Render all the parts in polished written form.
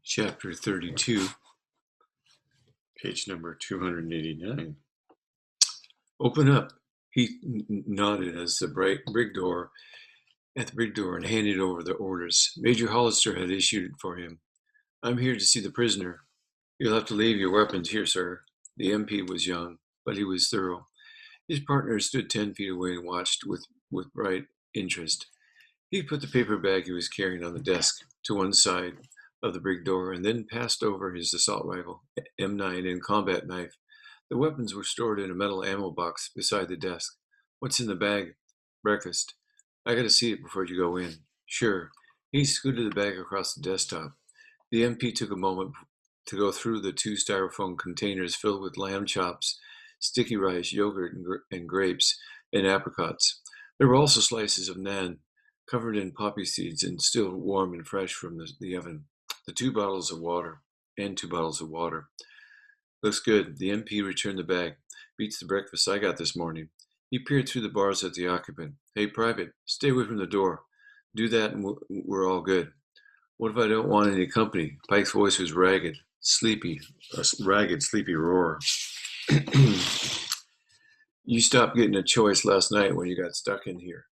Chapter 32, page number 289. Open up. He nodded as the brig door and handed over the orders. Major Hollister had issued it for him. I'm here to see the prisoner. You'll have to leave your weapons here, sir. The MP was young, but he was thorough. His partner stood 10 feet away and watched with bright interest. He put the paper bag he was carrying on the desk to one side of the brig door and then passed over his assault rifle, M9, and combat knife. The weapons were stored in a metal ammo box beside the desk. What's in the bag? Breakfast. I gotta see it before you go in. Sure. He scooted the bag across the desktop. The MP took a moment to go through the two styrofoam containers filled with lamb chops, sticky rice, yogurt, and grapes, and apricots. There were also slices of naan, covered in poppy seeds and still warm and fresh from the oven. Two bottles of water. Looks good. The MP returned the bag. Beats the breakfast I got this morning. He peered through the bars at the occupant. Hey, Private, stay away from the door. Do that and we're all good. What if I don't want any company? Pike's voice was ragged, sleepy roar. You stopped getting a choice last night when you got stuck in here.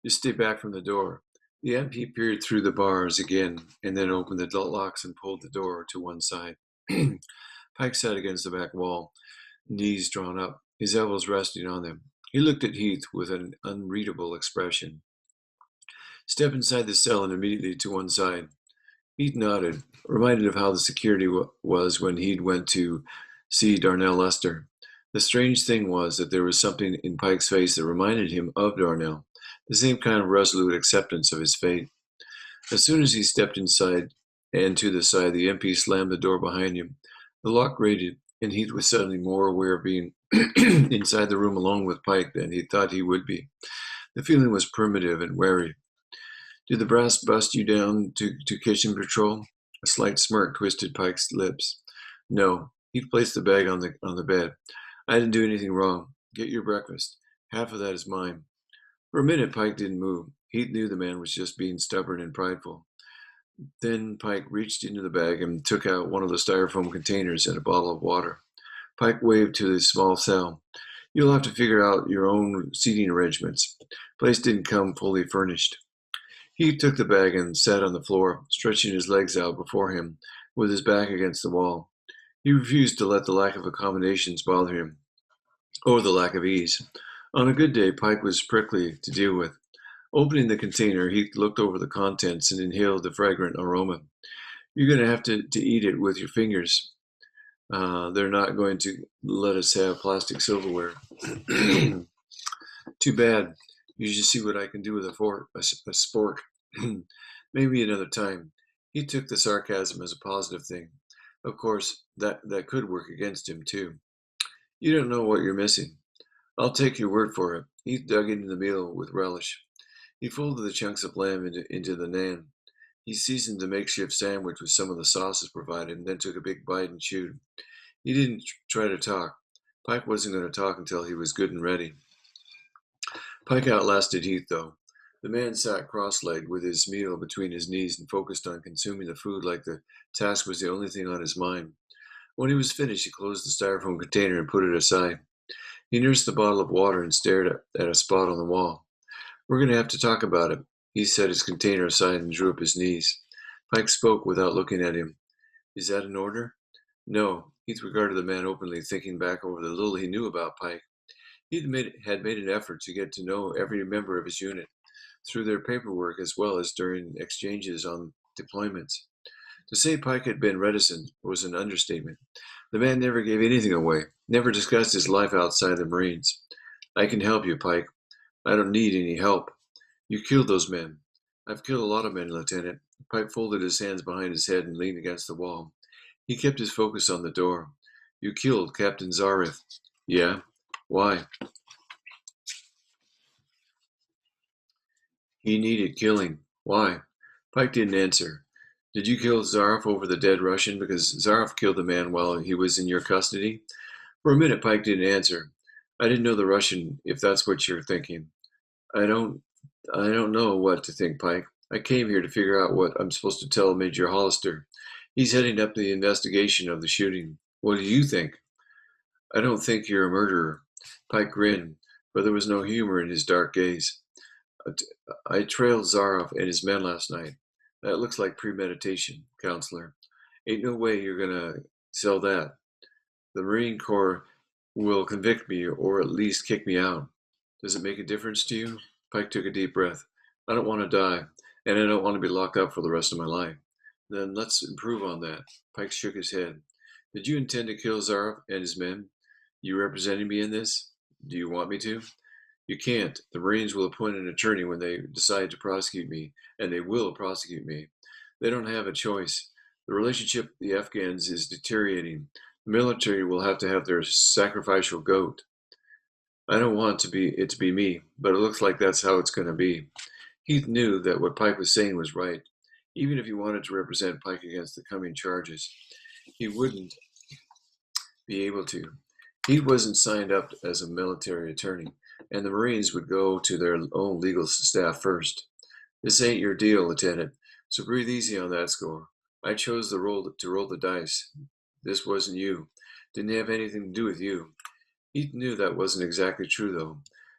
Just stay back from the door. The MP peered through the bars again and then opened the locks and pulled the door to one side. Pike sat against the back wall, knees drawn up, his elbows resting on them. He looked at Heath with an unreadable expression. Step inside the cell and immediately to one side. Heath nodded, reminded of how the security was when he'd went to see Darnell Lester. The strange thing was that there was something in Pike's face that reminded him of Darnell, the same kind of resolute acceptance of his fate. As soon as he stepped inside and to the side, the MP slammed the door behind him. The lock grated, and Heath was suddenly more aware of being inside the room alone with Pike than he thought he would be. The feeling was primitive and wary. Did the brass bust you down to kitchen patrol? A slight smirk twisted Pike's lips. No. He'd placed the bag on the bed. I didn't do anything wrong. Get your breakfast. Half of that is mine. For a minute, Pike didn't move. Heath knew the man was just being stubborn and prideful. Then Pike reached into the bag and took out one of the styrofoam containers and a bottle of water. Pike waved to the small cell. You'll have to figure out your own seating arrangements. Place didn't come fully furnished. He took the bag and sat on the floor, stretching his legs out before him, with his back against the wall. He refused to let the lack of accommodations bother him, or the lack of ease. On a good day, Pike was prickly to deal with. Opening the container, he looked over the contents and inhaled the fragrant aroma. You're going to have to eat it with your fingers. They're not going to let us have plastic silverware. Too bad. You should see what I can do with a spork. Maybe another time. He took the sarcasm as a positive thing. Of course, that could work against him, too. You don't know what you're missing. I'll take your word for it. He dug into the meal with relish. He folded the chunks of lamb into the naan. He seasoned the makeshift sandwich with some of the sauces provided and then took a big bite and chewed. He didn't try to talk. Pike wasn't going to talk until he was good and ready. Pike outlasted Heath, though. The man sat cross-legged with his meal between his knees and focused on consuming the food like the task was the only thing on his mind. When he was finished, he closed the styrofoam container and put it aside. He nursed the bottle of water and stared at a spot on the wall. We're going to have to talk about it. He set his container aside and drew up his knees. Pike spoke without looking at him. Is that an order? No. Heath regarded the man openly, thinking back over the little he knew about Pike. He had made an effort to get to know every member of his unit, through their paperwork as well as during exchanges on deployments. To say Pike had been reticent was an understatement. The man never gave anything away, never discussed his life outside the Marines. I can help you, Pike. I don't need any help. You killed those men. I've killed a lot of men, Lieutenant. Pike folded his hands behind his head and leaned against the wall. He kept his focus on the door. You killed Captain Zareth. Yeah? Why? He needed killing. Why? Pike didn't answer. Did you kill Zareth over the dead Russian because Zareth killed the man while he was in your custody? For a minute, Pike didn't answer. I didn't know the Russian, if that's what you're thinking. I don't know what to think, Pike. I came here to figure out what I'm supposed to tell Major Hollister. He's heading up the investigation of the shooting. What do you think? I don't think you're a murderer. Pike grinned, but there was no humor in his dark gaze. I trailed Zaroff and his men last night. That looks like premeditation, counselor. Ain't no way you're gonna sell that. The Marine Corps will convict me or at least kick me out. Does it make a difference to you? Pike took a deep breath. I don't want to die, and I don't want to be locked up for the rest of my life. Then let's improve on that. Pike shook his head. Did you intend to kill Zaroff and his men? You representing me in this? Do you want me to? You can't. The Marines will appoint an attorney when they decide to prosecute me, and they will prosecute me. They don't have a choice. The relationship with the Afghans is deteriorating. The military will have to have their sacrificial goat. I don't want it to be me, but it looks like that's how it's going to be. Heath knew that what Pike was saying was right. Even if he wanted to represent Pike against the coming charges, he wouldn't be able to. He wasn't signed up as a military attorney, and the Marines would go to their own legal staff first. This ain't your deal, Lieutenant, so breathe easy on that score. I chose to roll the dice. This wasn't you. Didn't have anything to do with you. He knew that wasn't exactly true, though.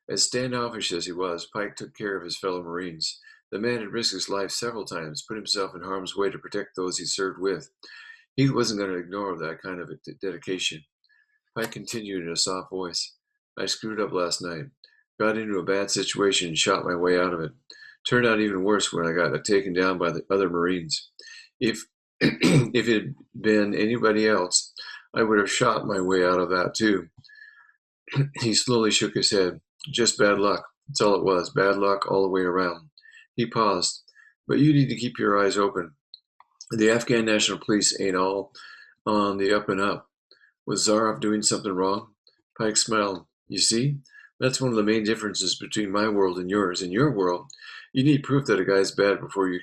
As standoffish as he was, Pike took care of his fellow Marines. The man had risked his life several times, put himself in harm's way to protect those he served with. He wasn't going to ignore that kind of dedication. Pike continued in a soft voice. I screwed up last night. Got into a bad situation and shot my way out of it. Turned out even worse when I got taken down by the other Marines. If if it had been anybody else, I would have shot my way out of that too. He slowly shook his head. Just bad luck. That's all it was. Bad luck all the way around. He paused. But you need to keep your eyes open. The Afghan National Police ain't all on the up and up. Was Zaroff doing something wrong? Pike smiled. You see? That's one of the main differences between my world and yours. In your world, you need proof that a guy's bad before you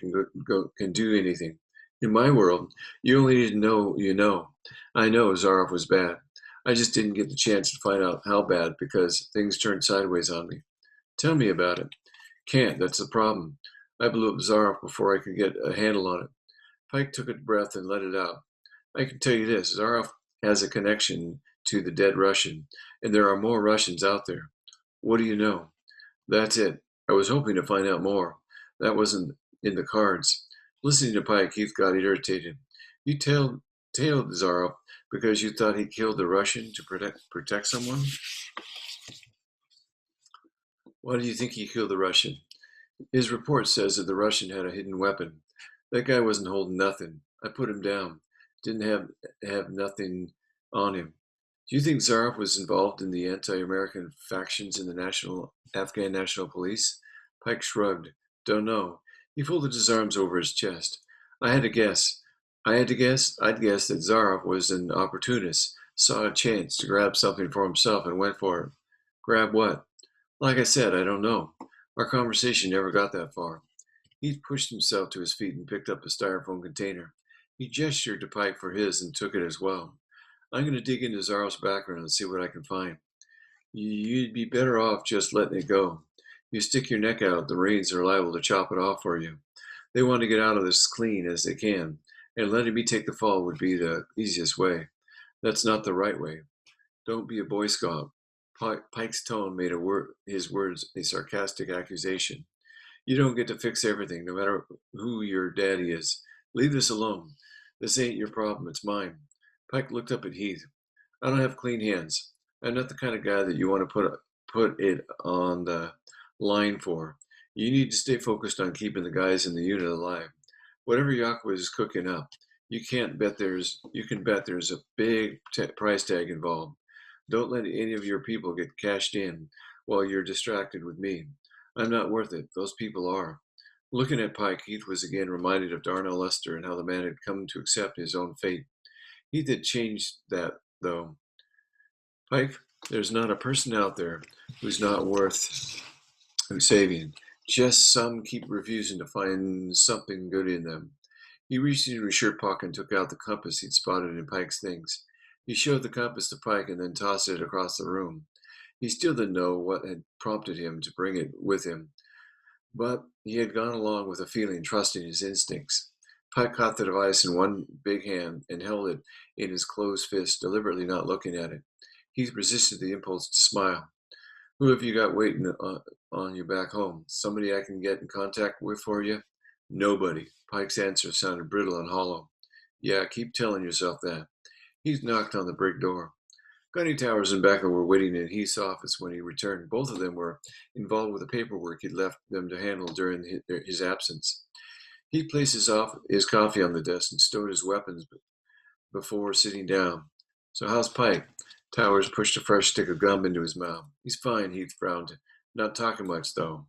can do anything. In my world, you only need to know you know. I know Zaroff was bad. I just didn't get the chance to find out how bad because things turned sideways on me. Tell me about it. Can't, that's the problem. I blew up Zaroff before I could get a handle on it. Pike took a breath and let it out. I can tell you this, Zaroff has a connection to the dead Russian, and there are more Russians out there. What do you know? That's it. I was hoping to find out more. That wasn't in the cards. Listening to Pike, Heath got irritated. You tailed Zaroff because you thought he killed the Russian to protect someone? Why do you think he killed the Russian? His report says that the Russian had a hidden weapon. That guy wasn't holding nothing. I put him down. Didn't have nothing on him. Do you think Zaroff was involved in the anti-American factions in the Afghan National Police? Pike shrugged. Don't know. He folded his arms over his chest. I had to guess. I'd guess that Zaroff was an opportunist, saw a chance to grab something for himself and went for it. Grab what? Like I said, I don't know. Our conversation never got that far. He pushed himself to his feet and picked up a styrofoam container. He gestured to Pike for his and took it as well. I'm going to dig into Zaroff's background and see what I can find. You'd be better off just letting it go. You stick your neck out, the Marines are liable to chop it off for you. They want to get out of this clean as they can, and letting me take the fall would be the easiest way. That's not the right way. Don't be a Boy Scout. Pike's tone made his words a sarcastic accusation. You don't get to fix everything, no matter who your daddy is. Leave this alone. This ain't your problem, it's mine. Pike looked up at Heath. I don't have clean hands. I'm not the kind of guy that you want to put it on the line for. You need to stay focused on keeping the guys in the unit alive. Whatever Yakwa is cooking up, you can bet there's a big price tag involved. Don't let any of your people get cashed in while you're distracted with me. I'm not worth it. Those people are. Looking at Pike, Heath was again reminded of Darnell Lester and how the man had come to accept his own fate. Heath had changed that, though. Pike, there's not a person out there who's not worth saving. Just some keep refusing to find something good in them. He reached into his shirt pocket and took out the compass he'd spotted in Pike's things. He showed the compass to Pike and then tossed it across the room. He still didn't know what had prompted him to bring it with him, but he had gone along with a feeling, trusting his instincts. Pike caught the device in one big hand and held it in his closed fist, deliberately not looking at it. He resisted the impulse to smile. Who have you got waiting on you back home? Somebody I can get in contact with for you? Nobody. Pike's answer sounded brittle and hollow. Yeah, keep telling yourself that. He knocked on the brick door. Gunny Towers and Becker were waiting in Heath's office when he returned. Both of them were involved with the paperwork he'd left them to handle during his absence. He placed his coffee on the desk and stowed his weapons before sitting down. So how's Pike? Towers pushed a fresh stick of gum into his mouth. He's fine, Heath frowned. Not talking much, though.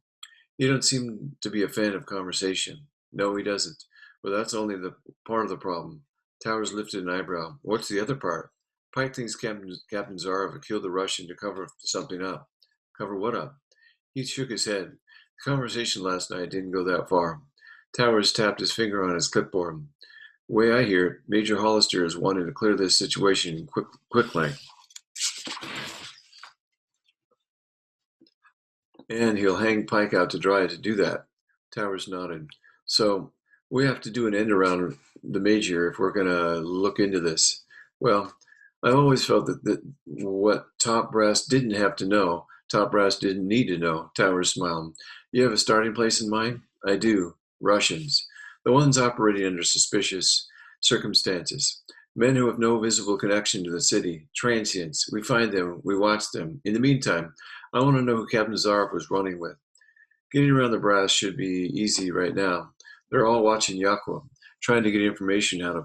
He don't seem to be a fan of conversation. No, he doesn't. But that's only the part of the problem. Towers lifted an eyebrow. What's the other part? Pike thinks Captain Zarov killed the Russian to cover something up. Cover what up? He shook his head. The conversation last night didn't go that far. Towers tapped his finger on his clipboard. The way I hear it, Major Hollister is wanting to clear this situation quickly. And he'll hang Pike out to dry to do that. Towers nodded. So we have to do an end around the Major if we're going to look into this. Well, I've always felt that what top brass didn't have to know, top brass didn't need to know. Towers smiled. You have a starting place in mind? I do. Russians. The ones operating under suspicious circumstances. Men who have no visible connection to the city. Transients. We find them. We watch them. In the meantime, I want to know who Captain Zarov was running with. Getting around the brass should be easy right now. They're all watching Yakov, trying to get information out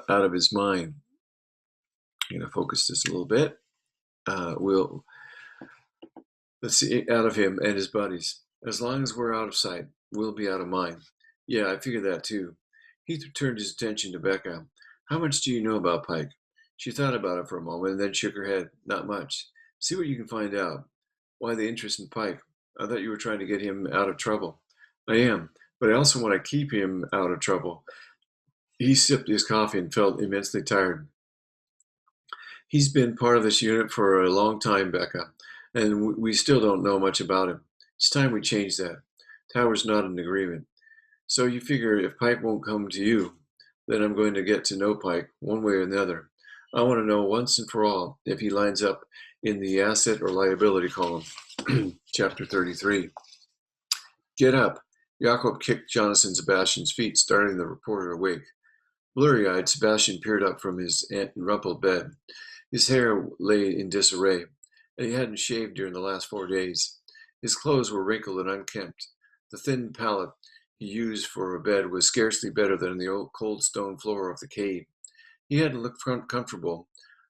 of his mind. I'm going to focus this a little bit. Let's see, out of him and his buddies. As long as we're out of sight, we'll be out of mind. Yeah, I figured that too. Heath turned his attention to Becca. How much do you know about Pike? She thought about it for a moment and then shook her head. Not much. See what you can find out. Why the interest in Pike? I thought you were trying to get him out of trouble. I am, but I also want to keep him out of trouble. He sipped his coffee and felt immensely tired. He's been part of this unit for a long time, Becca, and we still don't know much about him. It's time we change that. Towers nodded in agreement. So you figure if Pike won't come to you, then I'm going to get to know Pike one way or another. I want to know once and for all if he lines up in the asset or liability column. Chapter 33. Get up. Jakob kicked Jonathan Sebastian's feet, starting the reporter awake. Blurry-eyed, Sebastian peered up from his rumpled bed. His hair lay in disarray, and he hadn't shaved during the last 4 days. His clothes were wrinkled and unkempt. The thin pallet he used for a bed was scarcely better than the old cold stone floor of the cave. He hadn't looked comfortable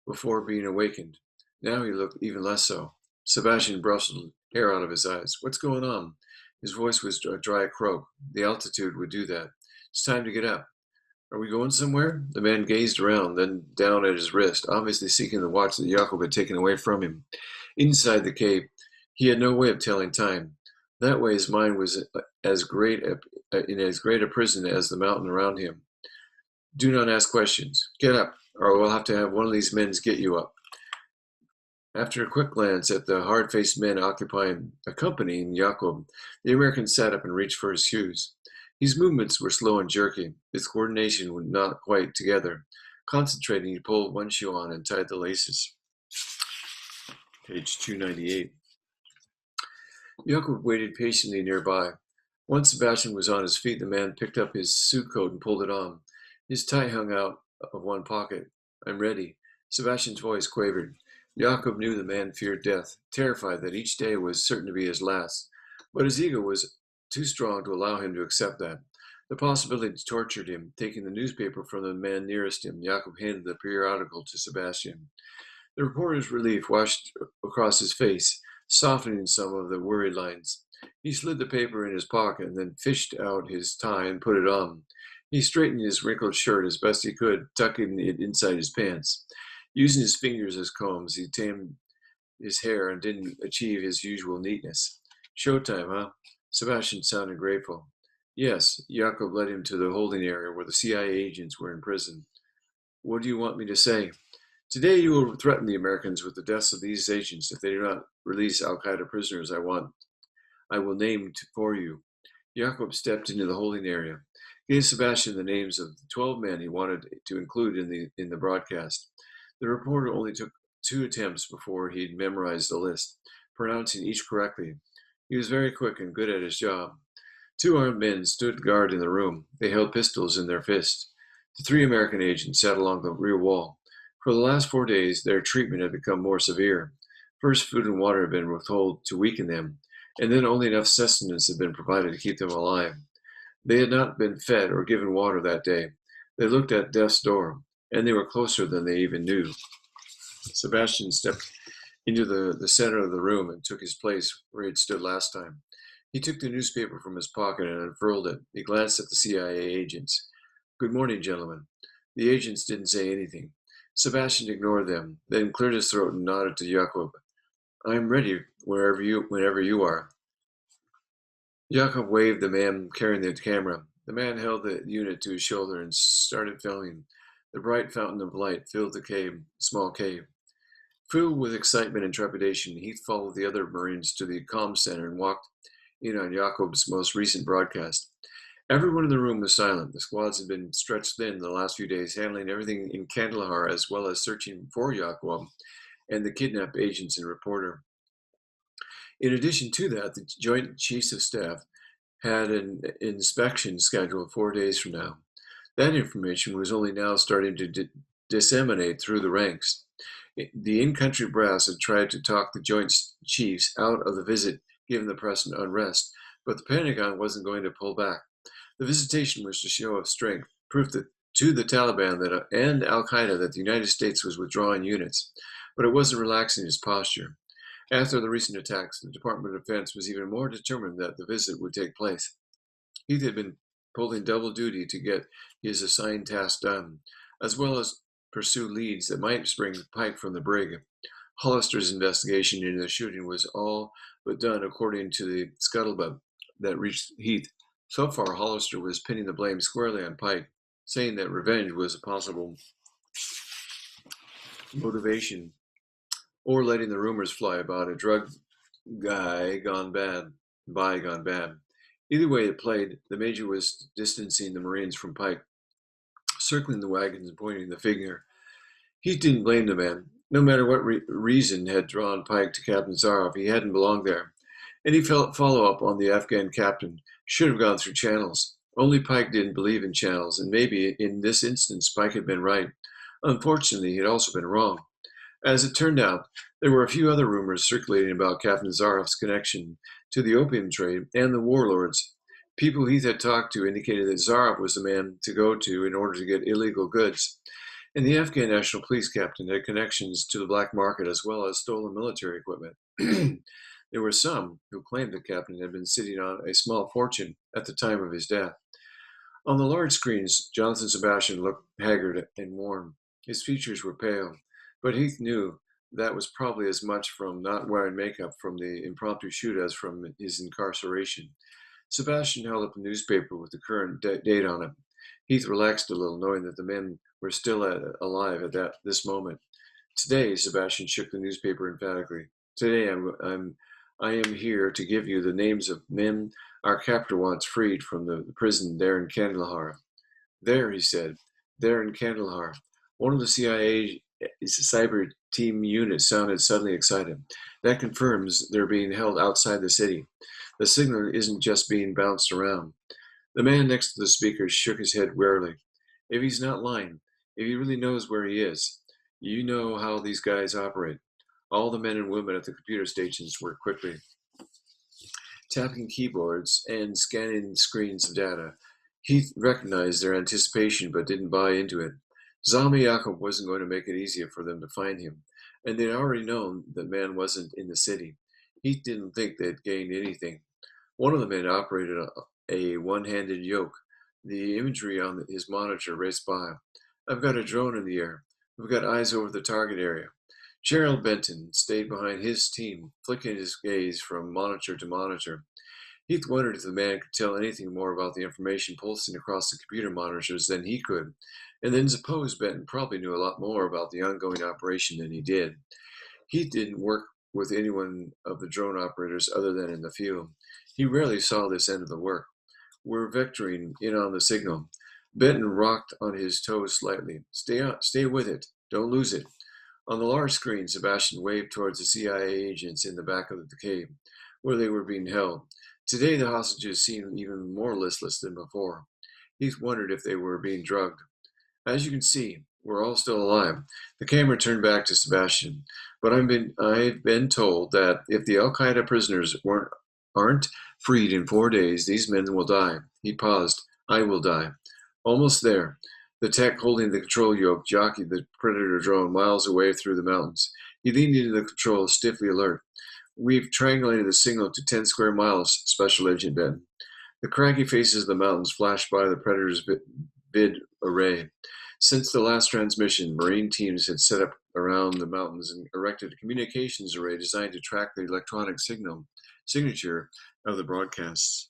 before being awakened. Now he looked even less so. Sebastian brushed hair out of his eyes. What's going on? His voice was a dry croak. The altitude would do that. It's time to get up. Are we going somewhere? The man gazed around, then down at his wrist, obviously seeking the watch that Jakob had taken away from him. Inside the cave, he had no way of telling time. That way his mind was in as great a prison as the mountain around him. Do not ask questions. Get up, or we'll have to have one of these men get you up. After a quick glance at the hard-faced men accompanying Jakob, the American sat up and reached for his shoes. His movements were slow and jerky. His coordination was not quite together. Concentrating, he pulled one shoe on and tied the laces. Page 298. Jakob waited patiently nearby. Once Sebastian was on his feet, the man picked up his suit coat and pulled it on. His tie hung out of one pocket. I'm ready. Sebastian's voice quavered. Jakob knew the man feared death, terrified that each day was certain to be his last. But his ego was too strong to allow him to accept that. The possibility tortured him. Taking the newspaper from the man nearest him, Jakob handed the periodical to Sebastian. The reporter's relief washed across his face, softening some of the worried lines. He slid the paper in his pocket and then fished out his tie and put it on. He straightened his wrinkled shirt as best he could, tucking it inside his pants. Using his fingers as combs, he tamed his hair and didn't achieve his usual neatness. Showtime, huh? Sebastian sounded grateful. Yes, Jakob led him to the holding area where the CIA agents were in prison. What do you want me to say? Today you will threaten the Americans with the deaths of these agents if they do not release Al-Qaeda prisoners I will name for you. Jakob stepped into the holding area. Gave Sebastian the names of the 12 men he wanted to include in the broadcast. The reporter only took 2 attempts before he'd memorized the list, pronouncing each correctly. He was very quick and good at his job. 2 armed men stood guard in the room. They held pistols in their fists. The 3 American agents sat along the rear wall. For the last 4 days, their treatment had become more severe. First, food and water had been withheld to weaken them, and then only enough sustenance had been provided to keep them alive. They had not been fed or given water that day. They looked at death's door, and they were closer than they even knew. Sebastian stepped into the center of the room and took his place where he had stood last time. He took the newspaper from his pocket and unfurled it. He glanced at the CIA agents. "Good morning, gentlemen." The agents didn't say anything. Sebastian ignored them, then cleared his throat and nodded to Jakob. "I'm ready whenever you are." Jakob waved the man carrying the camera. The man held the unit to his shoulder and started filming. The bright fountain of light filled the small cave. Filled with excitement and trepidation, Heath followed the other Marines to the comm center and walked in on Jakob's most recent broadcast. Everyone in the room was silent. The squads had been stretched thin the last few days, handling everything in Kandahar as well as searching for Jakob and the kidnapped agents and reporter. In addition to that, the Joint Chiefs of Staff had an inspection scheduled 4 days from now. That information was only now starting to disseminate through the ranks. The in-country brass had tried to talk the Joint Chiefs out of the visit given the present unrest, but the Pentagon wasn't going to pull back. The visitation was a show of strength, proof that to the Taliban and al-Qaeda that the United States was withdrawing units, but it wasn't relaxing its posture. After the recent attacks, the Department of Defense was even more determined that the visit would take place. Heath had been pulling double duty to get his assigned task done, as well as pursue leads that might spring Pike from the brig. Hollister's investigation into the shooting was all but done according to the scuttlebutt that reached Heath. So far, Hollister was pinning the blame squarely on Pike, saying that revenge was a possible motivation, or letting the rumors fly about a drug guy gone bad. Either way it played, the Major was distancing the Marines from Pike, circling the wagons and pointing the finger. He didn't blame the man. No matter what reason had drawn Pike to Captain Zaroff, he hadn't belonged there. Any follow-up on the Afghan captain should have gone through channels. Only Pike didn't believe in channels, and maybe in this instance Pike had been right. Unfortunately, he had also been wrong. As it turned out, there were a few other rumors circulating about Captain Zaroff's connection to the opium trade and the warlords. People Heath had talked to indicated that Zaroff was the man to go to in order to get illegal goods. And the Afghan National Police captain had connections to the black market as well as stolen military equipment. There were some who claimed the captain had been sitting on a small fortune at the time of his death. On the large screens, Jonathan Sebastian looked haggard and worn. His features were pale, but Heath knew that was probably as much from not wearing makeup from the impromptu shoot as from his incarceration. Sebastian held up a newspaper with the current date on it. Heath relaxed a little, knowing that the men were still alive at this moment. "Today," Sebastian shook the newspaper emphatically. "Today, I am here to give you the names of men our captor wants freed from the prison there in Kandahar." "There," he said. "There in Kandahar." One of the CIA's cyber team units sounded suddenly excited. "That confirms they're being held outside the city. The signal isn't just being bounced around." The man next to the speaker shook his head wearily. "If he's not lying, if he really knows where he is, you know how these guys operate." All the men and women at the computer stations were quickly tapping keyboards and scanning screens of data. He recognized their anticipation but didn't buy into it. Zami Yacob wasn't going to make it easier for them to find him, and they'd already known the man wasn't in the city. He didn't think they'd gained anything. One of the men operated a one-handed yoke. The imagery on his monitor raced by. "I've got a drone in the air. We've got eyes over the target area." Gerald Benton stayed behind his team, flicking his gaze from monitor to monitor. Heath wondered if the man could tell anything more about the information pulsing across the computer monitors than he could, and then supposed Benton probably knew a lot more about the ongoing operation than he did. Heath didn't work with anyone of the drone operators other than in the field. He rarely saw this end of the work. We're vectoring in on the signal. Benton rocked on his toes slightly. Stay out, stay with it. Don't lose it. On the large screen, Sebastian waved towards the CIA agents in the back of the cave, where they were being held. Today, the hostages seemed even more listless than before. He wondered if they were being drugged. As you can see, we're all still alive. The camera turned back to Sebastian. But I've been told that if the Al Qaeda prisoners aren't freed in 4 days, these men will die. He paused. I will die. Almost there. The tech holding the control yoke jockeyed the Predator drone miles away through the mountains. He leaned into the controls, stiffly alert. We've triangulated the signal to 10 square miles, Special Agent Ben. The craggy faces of the mountains flashed by the Predator's vid array. Since the last transmission, Marine teams had set up around the mountains and erected a communications array designed to track the electronic signature of the broadcasts.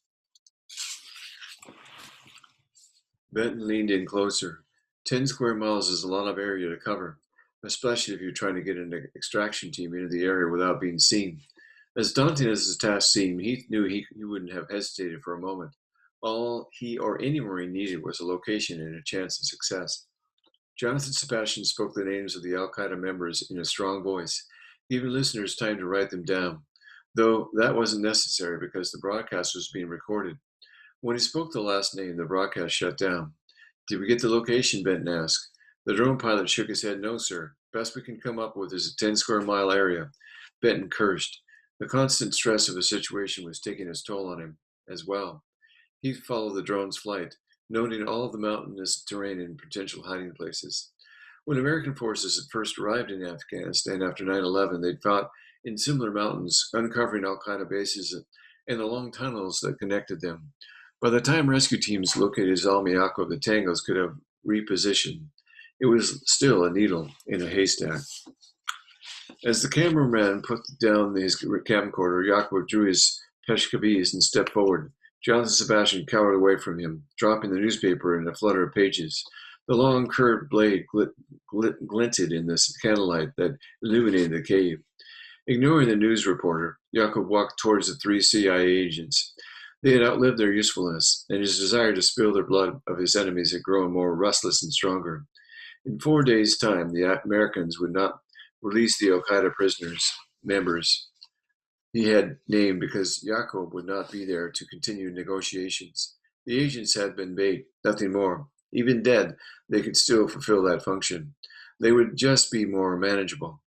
Benton leaned in closer. 10 square miles is a lot of area to cover, especially if you're trying to get an extraction team into the area without being seen. As daunting as the task seemed, he knew he wouldn't have hesitated for a moment. All he or any Marine needed was a location and a chance of success. Jonathan Sebastian spoke the names of the Al Qaeda members in a strong voice, giving listeners time to write them down, though that wasn't necessary because the broadcast was being recorded. When he spoke the last name, the broadcast shut down. Did we get the location? Benton asked. The drone pilot shook his head. No, sir. Best we can come up with is a 10 square mile area. Benton cursed. The constant stress of the situation was taking its toll on him as well. He followed the drone's flight, noting all of the mountainous terrain and potential hiding places. When American forces had first arrived in Afghanistan after 9/11, they'd fought in similar mountains, uncovering Al Qaeda bases and the long tunnels that connected them. By the time rescue teams located Zalmi Yaqub, the Tangos could have repositioned. It was still a needle in a haystack. As the cameraman put down his camcorder, Yaqub drew his peshkaviz and stepped forward. Jonathan Sebastian cowered away from him, dropping the newspaper in a flutter of pages. The long curved blade glinted in the candlelight that illuminated the cave. Ignoring the news reporter, Yaqub walked towards the 3 CIA agents. They had outlived their usefulness, and his desire to spill the blood of his enemies had grown more restless and stronger. In 4 days' time, the Americans would not release the Al Qaeda members he had named because Yaqub would not be there to continue negotiations. The agents had been bait, nothing more. Even dead, they could still fulfill that function. They would just be more manageable.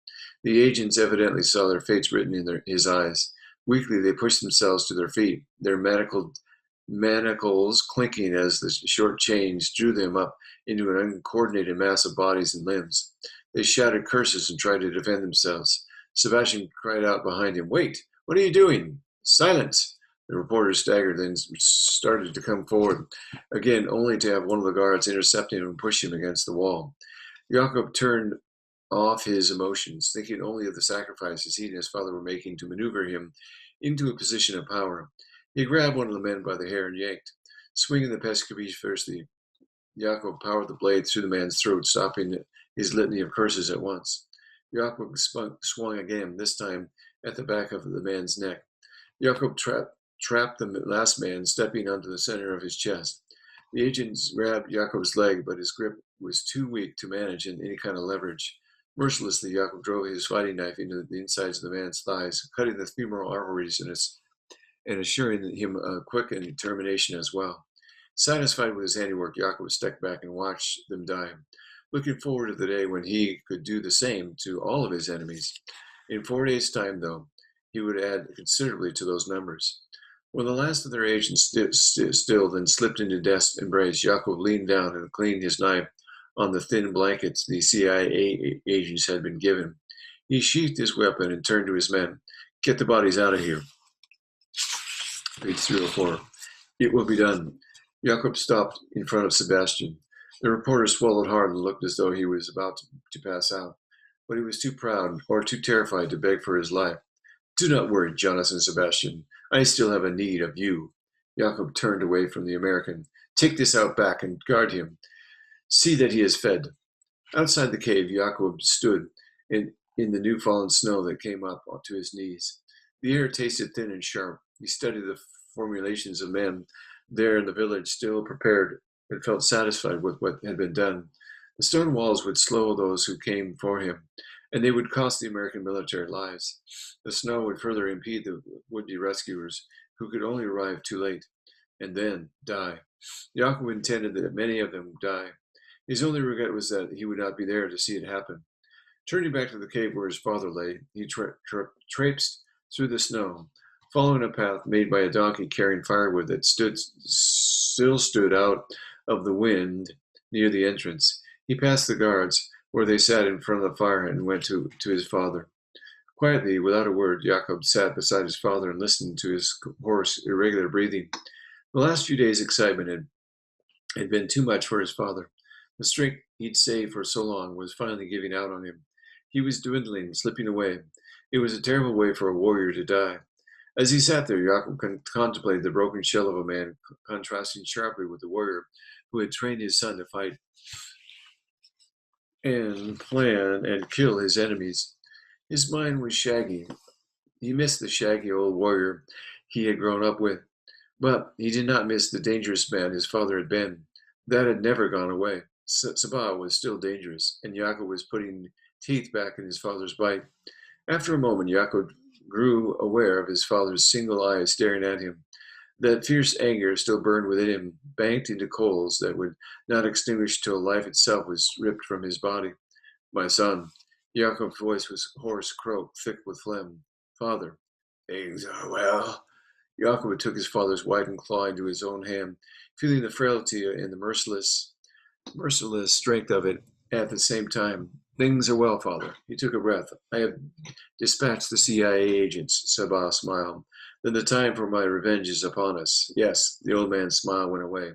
The agents evidently saw their fates written in his eyes. Weakly, they pushed themselves to their feet, their manacles clinking as the short chains drew them up into an uncoordinated mass of bodies and limbs. They shouted curses and tried to defend themselves. Sebastian cried out behind him, "Wait! What are you doing? Silence!" The reporter staggered, then started to come forward, again only to have one of the guards intercept him and push him against the wall. Jacob turned off his emotions, thinking only of the sacrifices he and his father were making to maneuver him into a position of power. He grabbed one of the men by the hair and yanked. Swinging the pescavage fiercely, Jacob powered the blade through the man's throat, stopping his litany of curses at once. Jacob swung again, this time at the back of the man's neck. Jacob trapped the last man, stepping onto the center of his chest. The agents grabbed Jacob's leg, but his grip was too weak to manage any kind of leverage. Mercilessly, Jacob drove his fighting knife into the insides of the man's thighs, cutting the femoral arteries and assuring him a quick and determination as well. Satisfied with his handiwork, Jacob stepped back and watched them die, looking forward to the day when he could do the same to all of his enemies. In 4 days' time, though, he would add considerably to those numbers. When the last of their agents stilled and slipped into death's embrace, Jacob leaned down and cleaned his knife on the thin blankets the CIA agents had been given. He sheathed his weapon and turned to his men. "Get the bodies out of here." Page 304. "It will be done." Jacob stopped in front of Sebastian. The reporter swallowed hard and looked as though he was about to pass out, but he was too proud or too terrified to beg for his life. "Do not worry, Jonathan Sebastian. I still have a need of you." Jacob turned away from the American. "Take this out back and guard him. See that he is fed." Outside the cave, Jacob stood in the new fallen snow that came up to his knees. The air tasted thin and sharp. He studied the formulations of men there in the village, still prepared and felt satisfied with what had been done. The stone walls would slow those who came for him, and they would cost the American military lives. The snow would further impede the would-be rescuers, who could only arrive too late, and then die. Yaakov intended that many of them would die. His only regret was that he would not be there to see it happen. Turning back to the cave where his father lay, he traipsed through the snow, following a path made by a donkey carrying firewood that still stood out of the wind near the entrance. He passed the guards, where they sat in front of the fire, and went to his father. Quietly, without a word, Jacob sat beside his father and listened to his hoarse, irregular breathing. The last few days' excitement had been too much for his father. The strength he'd saved for so long was finally giving out on him. He was dwindling, slipping away. It was a terrible way for a warrior to die. As he sat there, Jacob contemplated the broken shell of a man, contrasting sharply with the warrior who had trained his son to fight and plan and kill his enemies. His mind was shaggy. He missed the shaggy old warrior he had grown up with, but he did not miss the dangerous man his father had been. That had never gone away. Sabah was still dangerous, and Yaakov was putting teeth back in his father's bite. After a moment, Yaakov grew aware of his father's single eyes staring at him. That fierce anger still burned within him, banked into coals that would not extinguish till life itself was ripped from his body. My son. Yaakov's voice was hoarse, croak, thick with phlegm. Father, things are well. Yaakov took his father's whitened claw into his own hand, feeling the frailty and the merciless strength of it at the same time. Things are well, father. He took a breath. I have dispatched the CIA agents, Sabah smiled. Then the time for my revenge is upon us. Yes, the old man's smile went away.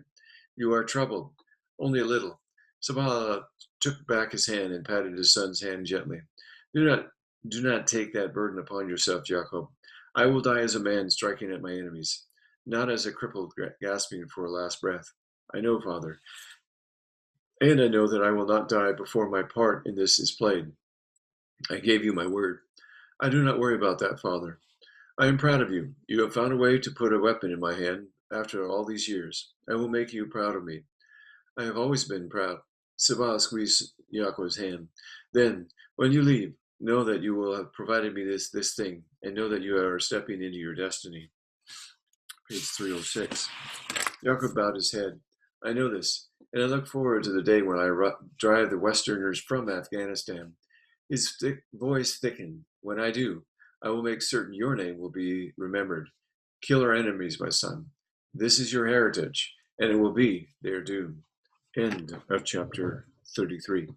You are troubled. Only a little. Sabah took back his hand and patted his son's hand gently. Do not take that burden upon yourself, Jacob. I will die as a man striking at my enemies, not as a crippled gasping for a last breath. I know, father, and I know that I will not die before my part in this is played. I gave you my word. I do not worry about that, father. I am proud of you. You have found a way to put a weapon in my hand after all these years. I will make you proud of me. I have always been proud. Sabah squeezed Yaakov's hand. Then, when you leave, know that you will have provided me this thing, and know that you are stepping into your destiny. Page 306. Yaakov bowed his head. I know this, and I look forward to the day when I drive the Westerners from Afghanistan. His voice thickened. When I do, I will make certain your name will be remembered. Kill our enemies, my son. This is your heritage, and it will be their doom. End of chapter 33.